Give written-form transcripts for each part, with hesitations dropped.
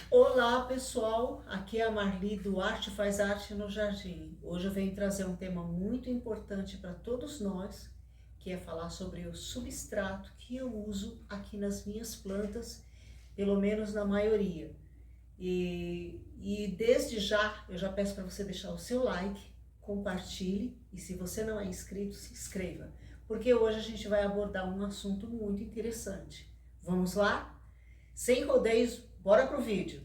Olá pessoal, aqui é a Marli do Arte Faz Arte no Jardim. Hoje eu venho trazer um tema muito importante para todos nós, que é falar sobre o substrato que eu uso aqui nas minhas plantas, pelo menos na maioria. E desde já, eu já peço para você deixar o seu like, compartilhe e se você não é inscrito, se inscreva, porque hoje a gente vai abordar um assunto muito interessante. Vamos lá? Sem rodeios, bora pro vídeo!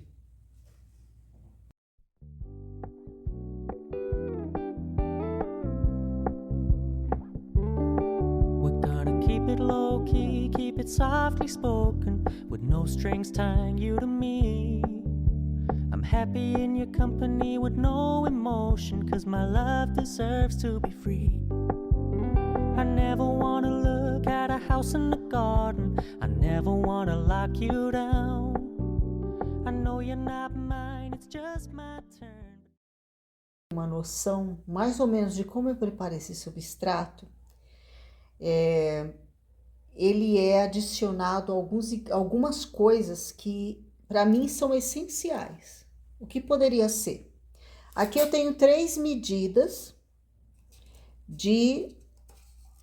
We're gonna keep it low key, keep it softly spoken, with no strings tying you to me. I'm happy in your company with no emotion, cause my love deserves to be free. I never wanna look at a house in the garden, I never wanna lock you down. I know you're not mine, it's just my turn. Uma noção mais ou menos de como eu preparo esse substrato, ele é adicionado algumas coisas que para mim são essenciais. O que poderia ser? Aqui eu tenho 3 medidas de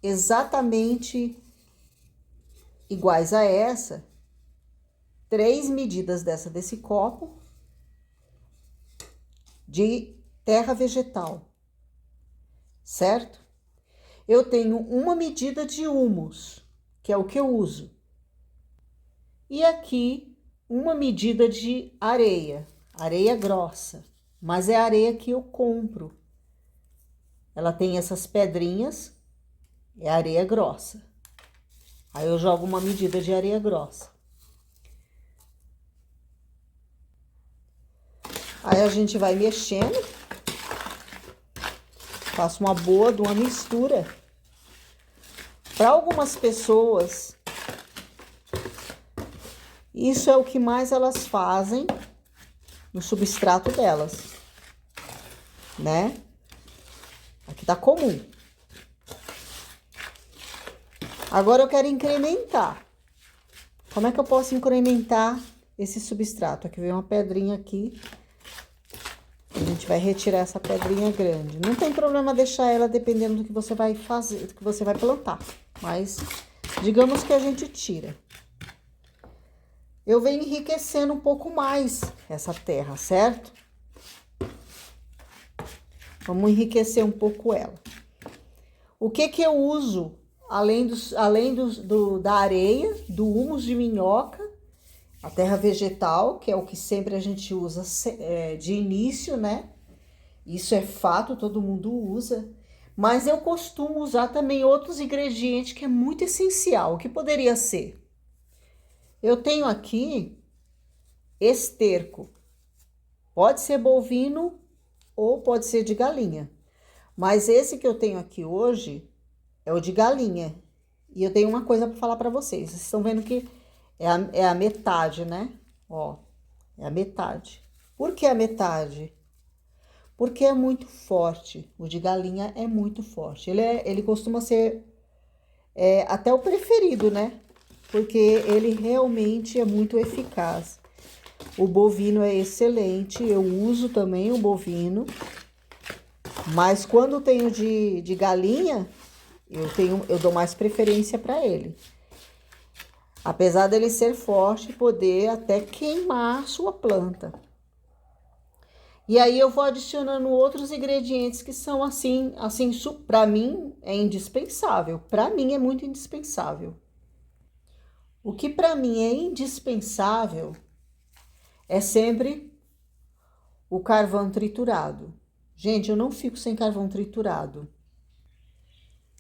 exatamente iguais a essa, 3 medidas desse copo de terra vegetal, certo? Eu tenho uma medida de humus, que é o que eu uso. E aqui, uma medida de areia, areia grossa, mas é a areia que eu compro. Ela tem essas pedrinhas, é areia grossa. Aí eu jogo uma medida de areia grossa. Aí a gente vai mexendo. Faço uma boa de uma mistura. Para algumas pessoas, isso é o que mais elas fazem no substrato delas, né? Aqui tá comum. Agora eu quero incrementar. Como é que eu posso incrementar esse substrato? Aqui vem uma pedrinha aqui. A gente vai retirar essa pedrinha grande. Não tem problema deixar ela dependendo do que você vai fazer, do que você vai plantar. Mas digamos que a gente tira. Eu venho enriquecendo um pouco mais essa terra, certo? Vamos enriquecer um pouco ela. O que que eu uso além da areia, do humus de minhoca, a terra vegetal, que é o que sempre a gente usa de início, né? Isso é fato, todo mundo usa. Mas eu costumo usar também outros ingredientes que é muito essencial. O que poderia ser? Eu tenho aqui esterco. Pode ser bovino ou pode ser de galinha. Mas esse que eu tenho aqui hoje é o de galinha. E eu tenho uma coisa para falar para vocês. Vocês estão vendo que é a metade, né? Ó, é a metade. Por que a metade? Porque é muito forte. O de galinha é muito forte. Ele costuma ser até o preferido, né? Porque ele realmente é muito eficaz. O bovino é excelente. Eu uso também o bovino. Mas quando tenho de galinha, eu dou mais preferência para ele. Apesar dele ser forte, poder até queimar a sua planta. E aí eu vou adicionando outros ingredientes que são assim para mim é indispensável. Para mim é muito indispensável. O que para mim é indispensável é sempre o carvão triturado. Gente, eu não fico sem carvão triturado.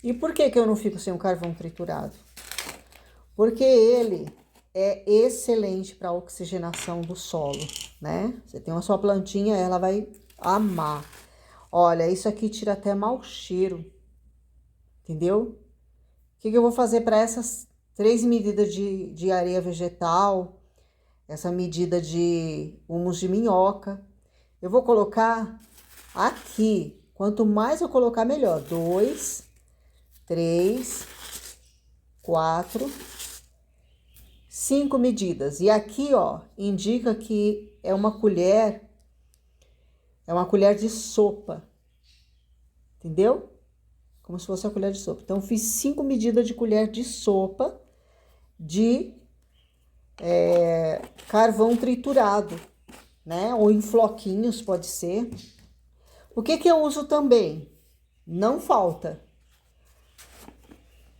E por que eu não fico sem o carvão triturado? Porque ele é excelente para a oxigenação do solo, né? Você tem a sua plantinha, ela vai amar. Olha, isso aqui tira até mau cheiro, entendeu? O que eu vou fazer para essas 3 medidas de areia vegetal, essa medida de humus de minhoca? Eu vou colocar aqui, quanto mais eu colocar, melhor. 2, 3, 4, 5 medidas. E aqui, ó, indica que é uma colher de sopa, entendeu? Como se fosse a colher de sopa. Então, fiz 5 medidas de colher de sopa de carvão triturado, né? Ou em floquinhos, pode ser. O que eu uso também? Não falta.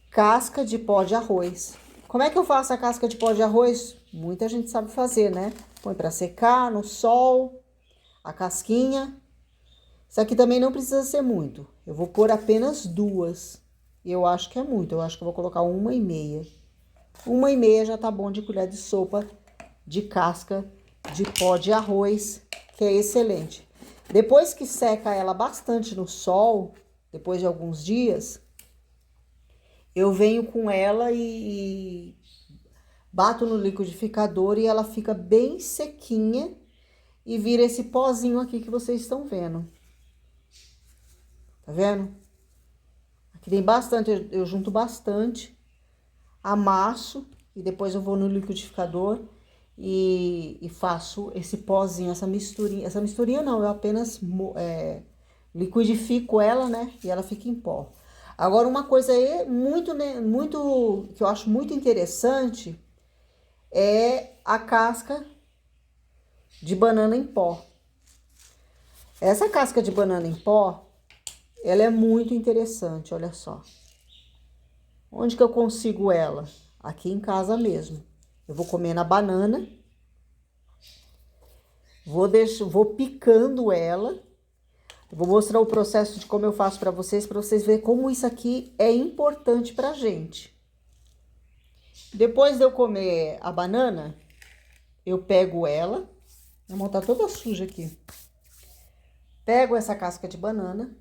Casca de pó de arroz. Como é que eu faço a casca de pó de arroz? Muita gente sabe fazer, né? Põe para secar no sol, a casquinha. Isso aqui também não precisa ser muito. Eu vou pôr apenas 2. E eu acho que é muito. Eu acho que eu vou colocar 1,5. 1,5 já tá bom de colher de sopa de casca de pó de arroz, que é excelente. Depois que seca ela bastante no sol, depois de alguns dias, eu venho com ela e bato no liquidificador e ela fica bem sequinha e vira esse pozinho aqui que vocês estão vendo. Tá vendo? Aqui tem bastante, eu junto bastante, amasso e depois eu vou no liquidificador e faço esse pozinho, essa misturinha. Essa misturinha não, eu apenas liquidifico ela, né? E ela fica em pó. Agora, uma coisa muito que eu acho muito interessante é a casca de banana em pó. Essa casca de banana em pó, ela é muito interessante, olha só. Onde que eu consigo ela? Aqui em casa mesmo. Eu vou comendo a banana, vou picando ela. Eu vou mostrar o processo de como eu faço para vocês verem como isso aqui é importante pra gente. Depois de eu comer a banana, eu pego ela, minha mão tá toda suja aqui. Pego essa casca de banana,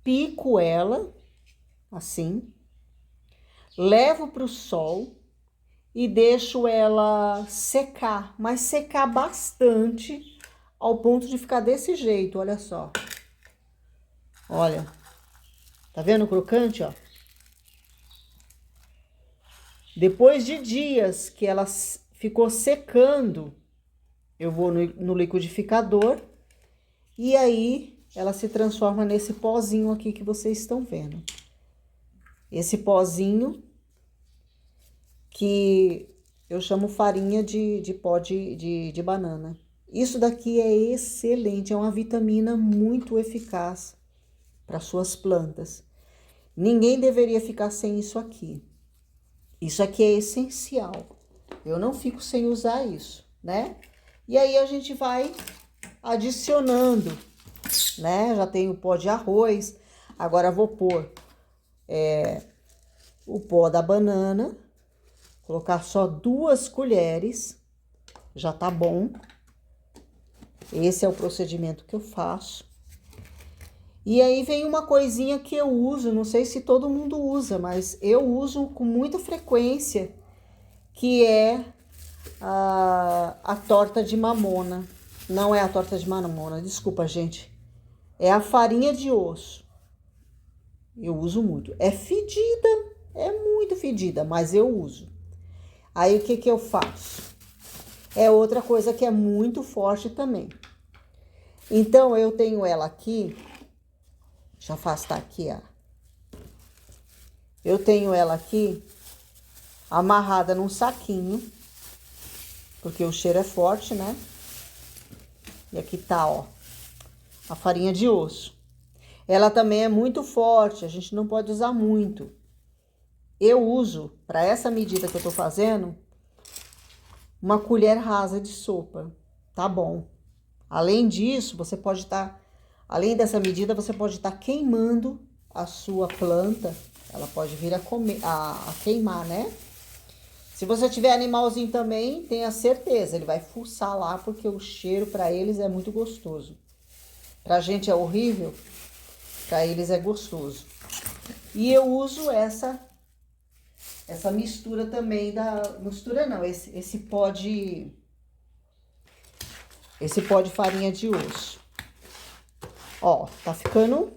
pico ela, assim, levo pro sol e deixo ela secar, mas secar bastante, ao ponto de ficar desse jeito, olha só. Olha, tá vendo o crocante, ó? Depois de dias que ela ficou secando, eu vou no liquidificador e aí ela se transforma nesse pozinho aqui que vocês estão vendo. Esse pozinho que eu chamo farinha de pó de banana. Isso daqui é excelente, é uma vitamina muito eficaz para suas plantas. Ninguém deveria ficar sem isso aqui. Isso aqui é essencial. Eu não fico sem usar isso, né? E aí a gente vai adicionando, né? Já tem o pó de arroz. Agora vou pôr o pó da banana. Colocar só 2 colheres. Já tá bom. Esse é o procedimento que eu faço. E aí vem uma coisinha que eu uso, não sei se todo mundo usa, mas eu uso com muita frequência, que é a torta de mamona. Não é a torta de mamona, desculpa, gente. É a farinha de osso. Eu uso muito. É fedida, é muito fedida, mas eu uso. Aí, o que eu faço? É outra coisa que é muito forte também. Então, eu tenho ela aqui. Deixa eu afastar aqui, ó. Eu tenho ela aqui amarrada num saquinho, porque o cheiro é forte, né? E aqui tá, ó, a farinha de osso. Ela também é muito forte, a gente não pode usar muito. Eu uso, para essa medida que eu tô fazendo, uma colher rasa de sopa, tá bom? Além disso, você pode estar, além dessa medida, você pode estar queimando a sua planta. Ela pode vir a queimar, né? Se você tiver animalzinho também, tenha certeza, ele vai fuçar lá, porque o cheiro para eles é muito gostoso. Pra gente é horrível, para eles é gostoso. E eu uso essa mistura também mistura não, esse pó de farinha de osso. Ó, tá ficando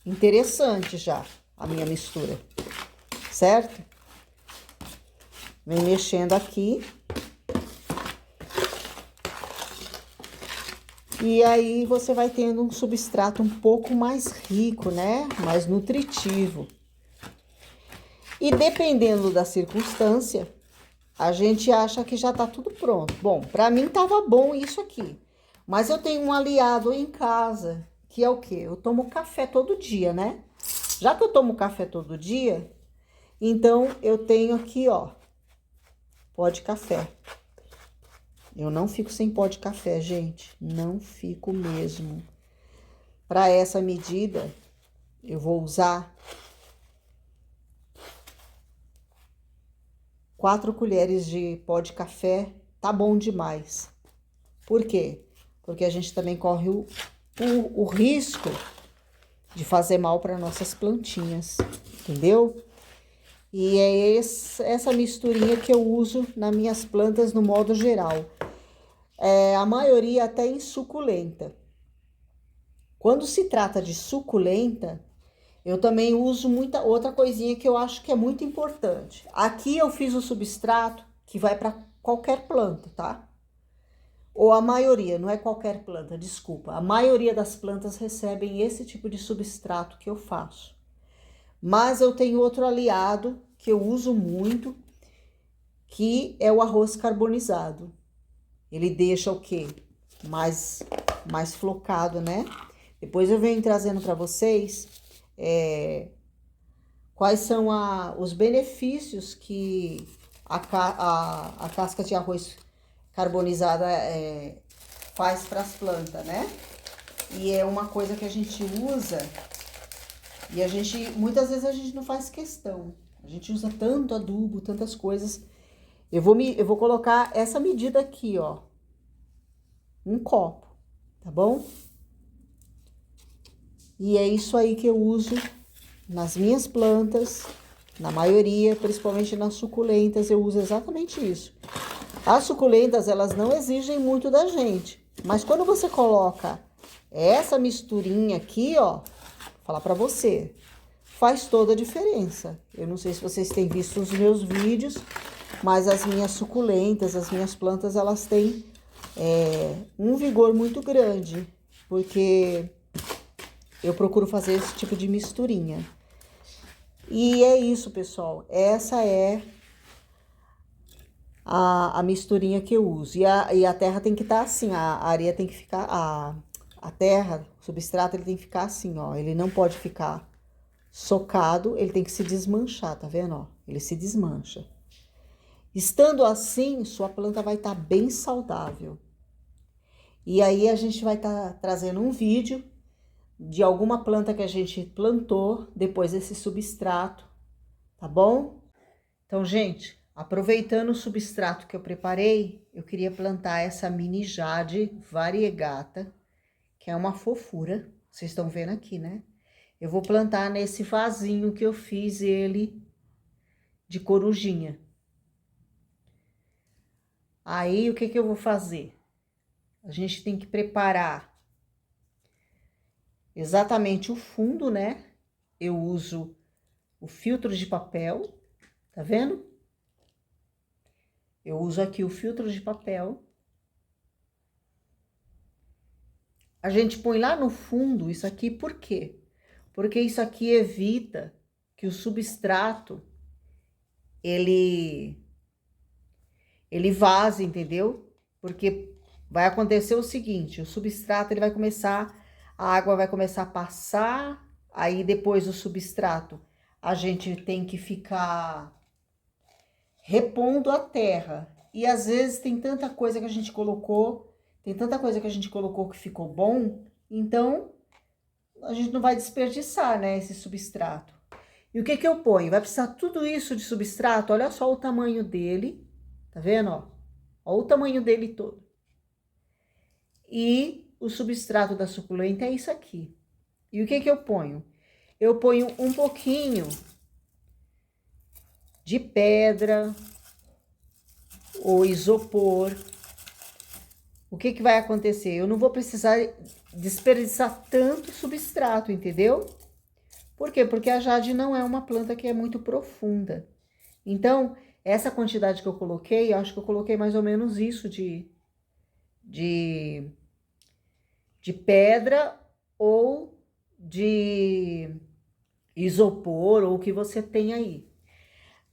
interessante já a minha mistura, certo? Vem mexendo aqui. E aí você vai tendo um substrato um pouco mais rico, né? Mais nutritivo. E dependendo da circunstância, a gente acha que já tá tudo pronto. Bom, para mim tava bom isso aqui. Mas eu tenho um aliado em casa, que é o quê? Eu tomo café todo dia, né? Já que eu tomo café todo dia, então eu tenho aqui, ó, pó de café. Eu não fico sem pó de café, gente. Não fico mesmo. Para essa medida, eu vou usar 4 colheres de pó de café. Tá bom demais. Por quê? Porque a gente também corre o risco de fazer mal para nossas plantinhas, entendeu? E é essa misturinha que eu uso nas minhas plantas no modo geral. A maioria até em suculenta. Quando se trata de suculenta, eu também uso muita outra coisinha que eu acho que é muito importante. Aqui eu fiz o substrato que vai para qualquer planta, tá? Ou a maioria, não é qualquer planta, desculpa. A maioria das plantas recebem esse tipo de substrato que eu faço. Mas eu tenho outro aliado que eu uso muito, que é o arroz carbonizado. Ele deixa o quê? Mais flocado, né? Depois eu venho trazendo para vocês quais são os benefícios que a casca de arroz carbonizada faz para as plantas, né? E é uma coisa que a gente usa e muitas vezes a gente não faz questão. A gente usa tanto adubo, tantas coisas. Eu vou colocar essa medida aqui, ó. Um copo, tá bom? E é isso aí que eu uso nas minhas plantas, na maioria, principalmente nas suculentas, eu uso exatamente isso. As suculentas, elas não exigem muito da gente, mas quando você coloca essa misturinha aqui, ó, vou falar pra você, faz toda a diferença. Eu não sei se vocês têm visto os meus vídeos, mas as minhas suculentas, as minhas plantas, elas têm um vigor muito grande, porque eu procuro fazer esse tipo de misturinha. E é isso, pessoal. Essa é a misturinha que eu uso. E a terra tem que estar assim, a areia tem que ficar... A terra, o substrato, ele tem que ficar assim, ó. Ele não pode ficar socado, ele tem que se desmanchar, tá vendo, ó? Ele se desmancha. Estando assim, sua planta vai estar bem saudável. E aí a gente vai estar trazendo um vídeo de alguma planta que a gente plantou depois desse substrato, tá bom? Então, gente, aproveitando o substrato que eu preparei, eu queria plantar essa mini jade variegata, que é uma fofura, vocês estão vendo aqui, né? Eu vou plantar nesse vasinho que eu fiz ele de corujinha. Aí, o que que eu vou fazer? A gente tem que preparar exatamente o fundo, né? Eu uso o filtro de papel, tá vendo? Eu uso aqui o filtro de papel. A gente põe lá no fundo isso aqui, por quê? Porque isso aqui evita que o substrato, ele vaze, entendeu? Porque vai acontecer o seguinte, o substrato, ele vai começar, a água vai começar a passar, aí depois o substrato, a gente tem que ficar repondo a terra. E às vezes tem tanta coisa que a gente colocou, que ficou bom, então a gente não vai desperdiçar, né, esse substrato. E o que que eu ponho? Vai precisar tudo isso de substrato, olha só o tamanho dele, tá vendo, ó? Olha o tamanho dele todo. E o substrato da suculenta é isso aqui. E o que que eu ponho? Eu ponho um pouquinho de pedra ou isopor. O que que vai acontecer? Eu não vou precisar desperdiçar tanto substrato, entendeu? Por quê? Porque a jade não é uma planta que é muito profunda. Então, essa quantidade que eu coloquei, eu acho que eu coloquei mais ou menos isso de de pedra ou de isopor ou o que você tem aí.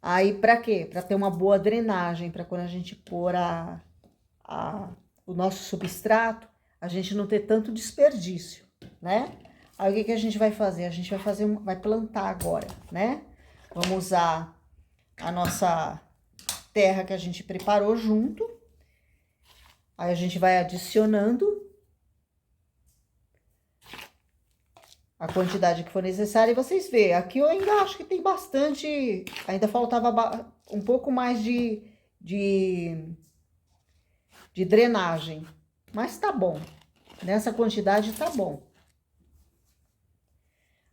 Aí para quê? Para ter uma boa drenagem, para quando a gente pôr o nosso substrato, a gente não ter tanto desperdício, né? Aí o que a gente vai fazer? A gente vai plantar agora, né? Vamos usar a nossa terra que a gente preparou junto. Aí a gente vai adicionando a quantidade que for necessária e vocês veem. Aqui eu ainda acho que tem bastante, ainda faltava um pouco mais de drenagem, mas tá bom. Nessa quantidade tá bom.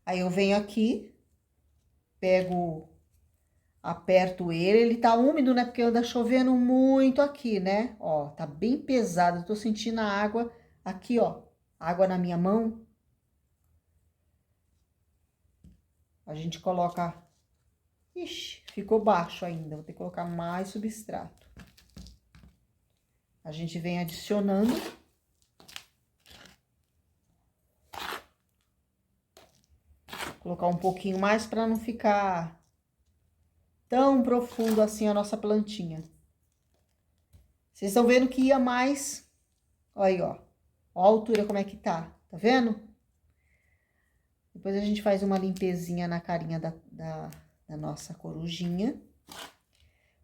Aí eu venho aqui, aperto ele tá úmido, né? Porque anda chovendo muito aqui, né? Ó, tá bem pesado, eu tô sentindo a água aqui, ó, água na minha mão. A gente coloca... Ixi, ficou baixo ainda, vou ter que colocar mais substrato. A gente vem adicionando. Colocar um pouquinho mais para não ficar tão profundo assim a nossa plantinha. Vocês estão vendo que ia mais... Olha aí, ó. Ó a altura como é que tá vendo? Depois a gente faz uma limpezinha na carinha da nossa corujinha.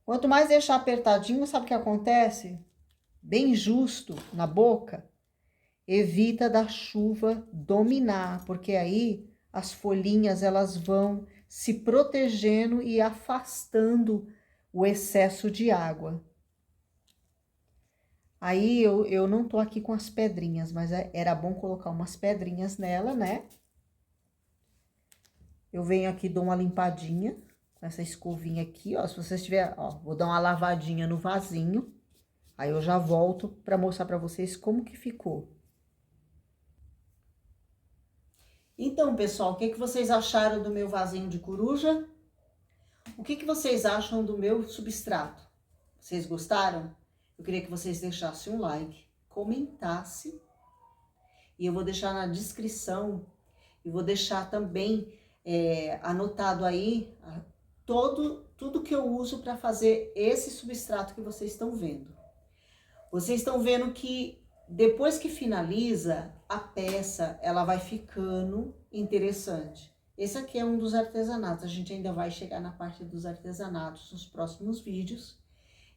Quanto mais deixar apertadinho, sabe o que acontece? Bem justo na boca, evita da chuva dominar, porque aí as folhinhas elas vão se protegendo e afastando o excesso de água. Aí eu não tô aqui com as pedrinhas, mas era bom colocar umas pedrinhas nela, né? Eu venho aqui, dou uma limpadinha com essa escovinha aqui, ó. Se vocês tiverem, ó, vou dar uma lavadinha no vasinho. Aí eu já volto para mostrar para vocês como que ficou. Então, pessoal, o que vocês acharam do meu vasinho de coruja? O que vocês acham do meu substrato? Vocês gostaram? Eu queria que vocês deixassem um like, comentassem. E eu vou deixar na descrição, e vou deixar também anotado aí tudo que eu uso para fazer esse substrato que vocês estão vendo. Vocês estão vendo que depois que finaliza, a peça ela vai ficando interessante. Esse aqui é um dos artesanatos, a gente ainda vai chegar na parte dos artesanatos nos próximos vídeos.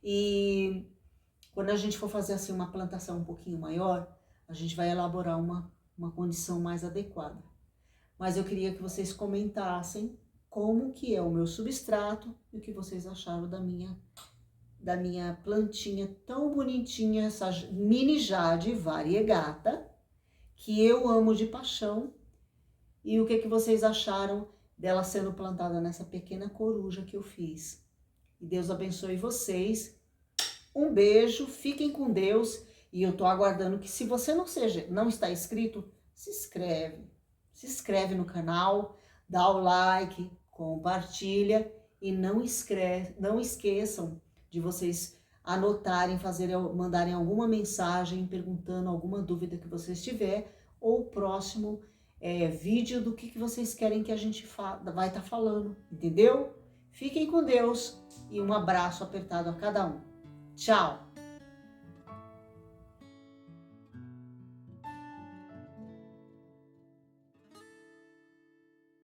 E quando a gente for fazer assim uma plantação um pouquinho maior, a gente vai elaborar uma condição mais adequada. Mas eu queria que vocês comentassem como que é o meu substrato e o que vocês acharam da minha plantinha tão bonitinha, essa mini jade variegata, que eu amo de paixão. E o que vocês acharam dela sendo plantada nessa pequena coruja que eu fiz. E Deus abençoe vocês. Um beijo, fiquem com Deus. E eu tô aguardando que, se você não está inscrito, se inscreve no canal, dá o like, compartilha e não esqueçam de vocês anotarem, mandarem alguma mensagem perguntando alguma dúvida que vocês tiver, ou o próximo vídeo do que vocês querem que a gente vai estar falando, entendeu? Fiquem com Deus e um abraço apertado a cada um. Tchau!